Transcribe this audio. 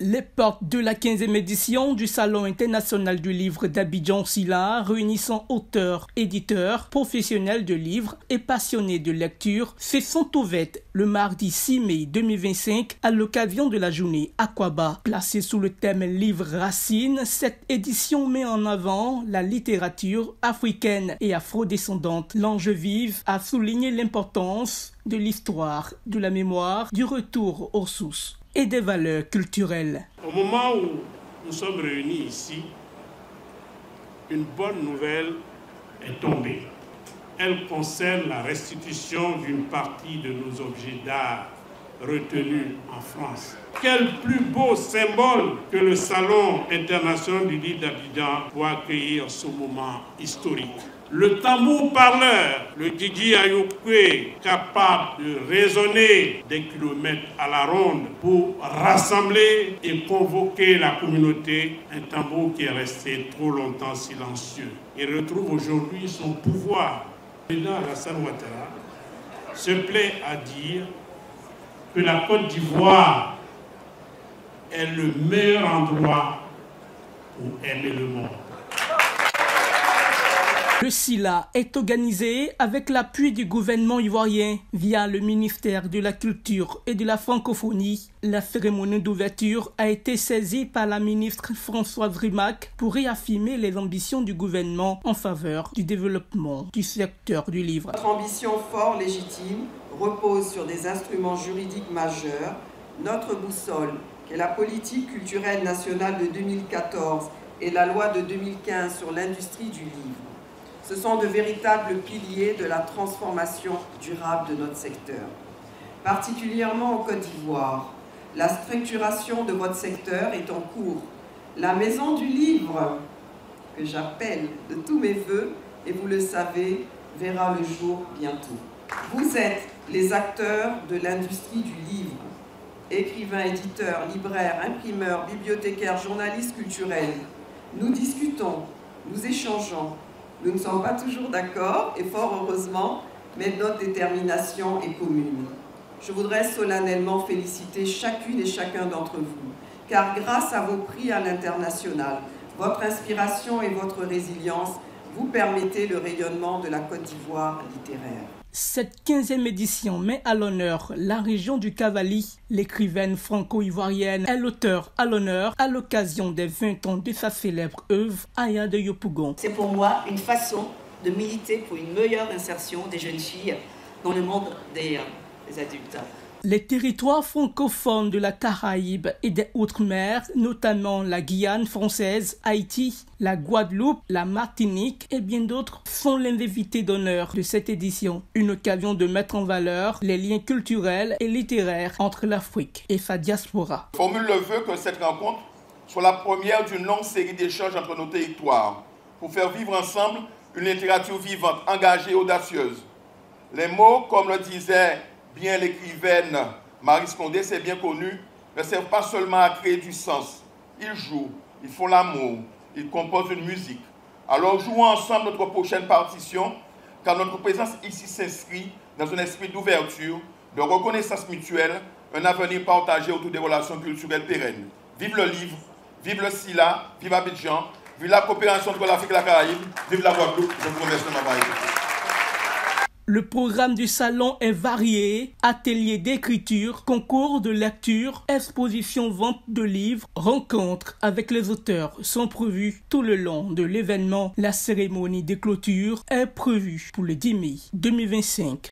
Les portes de la 15e édition du Salon international du livre d'Abidjan Silla, réunissant auteurs, éditeurs, professionnels de livres et passionnés de lecture, se sont ouvertes le mardi 6 mai 2025 à l'occasion de la journée Akwaba. Placée sous le thème Livre Racine, cette édition met en avant la littérature africaine et afrodescendante. L'enjeu vif a souligné l'importance de l'histoire, de la mémoire, du retour aux sources et des valeurs culturelles. Au moment où nous sommes réunis ici, une bonne nouvelle est tombée. Elle concerne la restitution d'une partie de nos objets d'art retenus en France. Quel plus beau symbole que le Salon international du livre d'Abidjan pour accueillir ce moment historique. Le tambour parleur, le Didi Ayokwe, capable de résonner des kilomètres à la ronde pour rassembler et convoquer la communauté, un tambour qui est resté trop longtemps silencieux. Il retrouve aujourd'hui son pouvoir. Le président Alassane Ouattara se plaît à dire que la Côte d'Ivoire est le meilleur endroit pour aimer le monde. Le Silla est organisé avec l'appui du gouvernement ivoirien via le ministère de la Culture et de la Francophonie. La cérémonie d'ouverture a été saisie par la ministre Françoise Rimac pour réaffirmer les ambitions du gouvernement en faveur du développement du secteur du livre. Notre ambition fort légitime repose sur des instruments juridiques majeurs. Notre boussole, qui est la politique culturelle nationale de 2014 et la loi de 2015 sur l'industrie du livre. Ce sont de véritables piliers de la transformation durable de notre secteur. Particulièrement en Côte d'Ivoire, la structuration de votre secteur est en cours. La Maison du Livre, que j'appelle de tous mes voeux, et vous le savez, verra le jour bientôt. Vous êtes les acteurs de l'industrie du livre. Écrivains, éditeurs, libraires, imprimeurs, bibliothécaires, journalistes culturels. Nous discutons, nous échangeons. Nous ne sommes pas toujours d'accord, et fort heureusement, mais notre détermination est commune. Je voudrais solennellement féliciter chacune et chacun d'entre vous, car grâce à vos prix à l'international, votre inspiration et votre résilience, vous permettez le rayonnement de la Côte d'Ivoire littéraire. Cette 15e édition met à l'honneur la région du Cavali. L'écrivaine franco-ivoirienne est l'auteur à l'honneur à l'occasion des 20 ans de sa célèbre œuvre Aya de Yopougon. C'est pour moi une façon de militer pour une meilleure insertion des jeunes filles dans le monde des adultes. Les territoires francophones de la Caraïbe et des Outre-mer, notamment la Guyane française, Haïti, la Guadeloupe, la Martinique et bien d'autres, sont les invités d'honneur de cette édition. Une occasion de mettre en valeur les liens culturels et littéraires entre l'Afrique et sa diaspora. Je formule le vœu que cette rencontre soit la première d'une longue série d'échanges entre nos territoires pour faire vivre ensemble une littérature vivante, engagée et audacieuse. Les mots, comme le disait bien l'écrivaine Marie Scondé, c'est bien connu, ne servent pas seulement à créer du sens. Ils jouent, ils font l'amour, ils composent une musique. Alors jouons ensemble notre prochaine partition, car notre présence ici s'inscrit dans un esprit d'ouverture, de reconnaissance mutuelle, un avenir partagé autour des relations culturelles pérennes. Vive le livre, vive le Silla, vive Abidjan, vive la coopération entre l'Afrique et la Caraïbe, vive la Guadeloupe. Je vous remercie de m'avoir écouté. Le programme du salon est varié, ateliers d'écriture, concours de lecture, expositions, vente de livres, rencontres avec les auteurs sont prévues tout le long de l'événement. La cérémonie de clôture est prévue pour le 10 mai 2025.